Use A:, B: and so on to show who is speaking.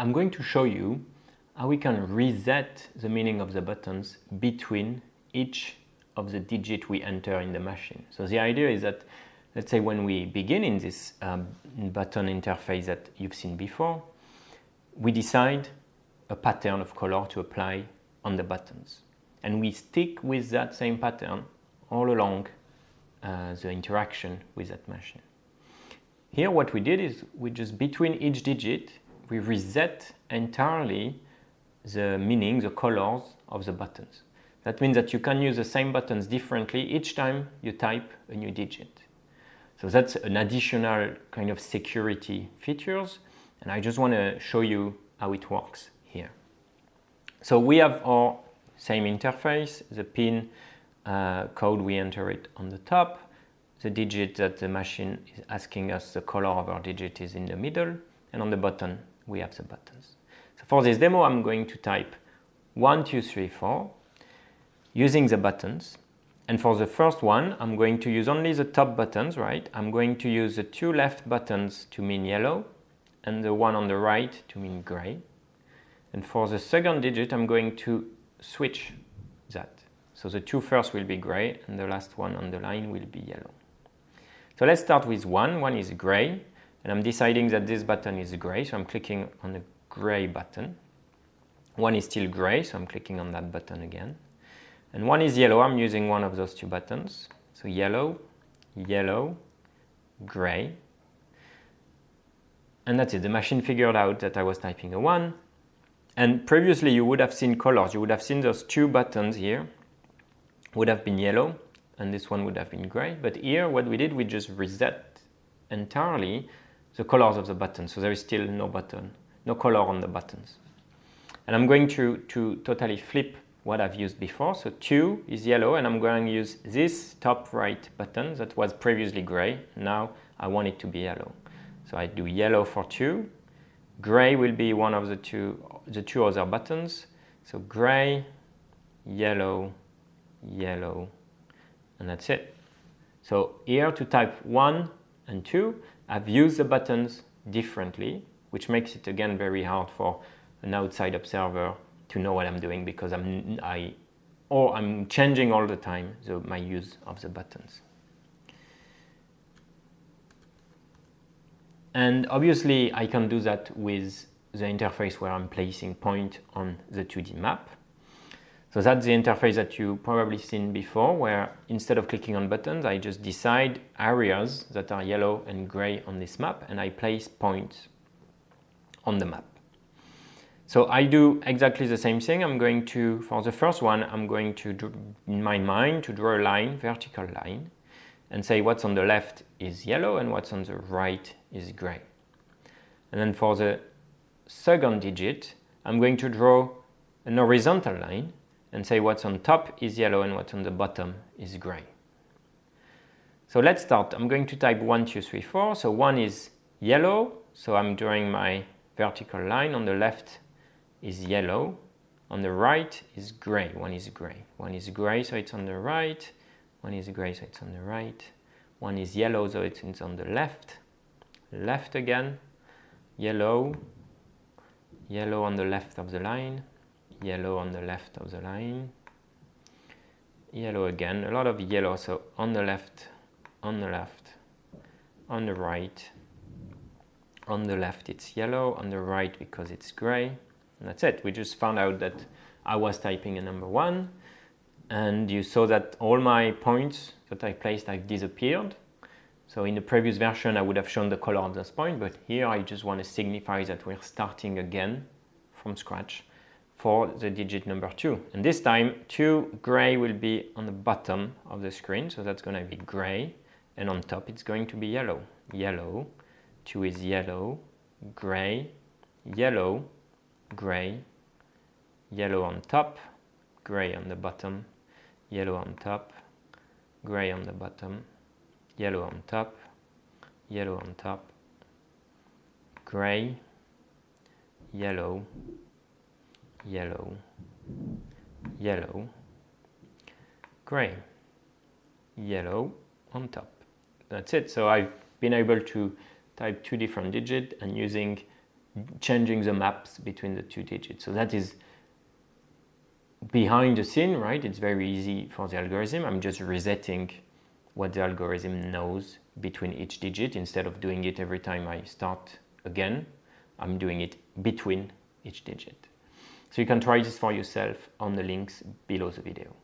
A: I'm going to show you how we can reset the meaning of the buttons between each of the digits we enter in the machine. So the idea is that, let's say when we begin in this button interface that you've seen before, we decide a pattern of color to apply on the buttons. And we stick with that same pattern all along the interaction with that machine. Here what we did is we just, between each digit, we reset entirely the meaning, the colors of the buttons. That means that you can use the same buttons differently each time you type a new digit. So that's an additional kind of security features, and I just want to show you how it works here. So we have our same interface, the pin code, we enter it on the top. The digit that the machine is asking us the color of our digit is in the middle, and on the button we have the buttons. So for this demo I'm going to type 1, 2, 3, 4 using the buttons, and for the first one I'm going to use only the top buttons, right? I'm going to use the 2 left buttons to mean yellow and the one on the right to mean gray. And for the second digit I'm going to switch that. So the 2 first will be gray and the last one on the line will be yellow. So let's start with 1. 1 is gray, and I'm deciding that this button is gray, so I'm clicking on the gray button. 1 is still gray, so I'm clicking on that button again. And 1 is yellow, I'm using one of those 2 buttons. So yellow, yellow, gray. And that's it. The machine figured out that I was typing a 1. And previously you would have seen colors. You would have seen those 2 buttons here would have been yellow, and this one would have been gray. But here what we did, we just reset entirely the colors of the buttons. So there is still no button, no color on the buttons. And I'm going to totally flip what I've used before. So 2 is yellow, and I'm going to use this top right button that was previously gray. Now I want it to be yellow. So I do yellow for 2. Gray will be one of the two other buttons. So gray, yellow, yellow, and that's it. So here to type 1 and 2, I've used the buttons differently, which makes it again very hard for an outside observer to know what I'm doing, because I'm changing all the time my use of the buttons. And obviously I can do that with the interface where I'm placing point on the 2D map. So that's the interface that you probably seen before, where instead of clicking on buttons, I just decide areas that are yellow and gray on this map, and I place points on the map. So I do exactly the same thing. I'm going to, for the first one, I'm going to, in my mind, to draw a line, vertical line, and say what's on the left is yellow and what's on the right is gray. And then for the second digit, I'm going to draw an horizontal line and say what's on top is yellow and what's on the bottom is gray. So let's start. I'm going to type 1, 2, 3, 4. So 1 is yellow, so I'm drawing my vertical line. On the left is yellow. On the right is gray. 1 is gray. 1 is gray, so it's on the right. 1 is gray, so it's on the right. 1 is yellow, so it's on the left. Left again. Yellow. Yellow on the left of the line. Yellow on the left of the line. Yellow again. A lot of yellow, so on the left, on the left, on the right. On the left it's yellow, on the right because it's gray. And that's it. We just found out that I was typing a number 1, and you saw that all my points that I placed have disappeared. So in the previous version I would have shown the color of those points, but here I just want to signify that we're starting again from scratch for the digit number 2. And this time 2 gray will be on the bottom of the screen, so that's going to be gray, and on top it's going to be yellow. Yellow, 2 is yellow, gray, yellow, gray, yellow on top, gray on the bottom, yellow on top, gray on the bottom, yellow on top, yellow on top, gray, yellow, yellow, yellow, gray, yellow on top. That's it. So I've been able to type 2 different digits, and using changing the maps between the two digits. So that is behind the scene, right? It's very easy for the algorithm. I'm just resetting what the algorithm knows between each digit. Instead of doing it every time I start again, I'm doing it between each digit. So you can try this for yourself on the links below the video.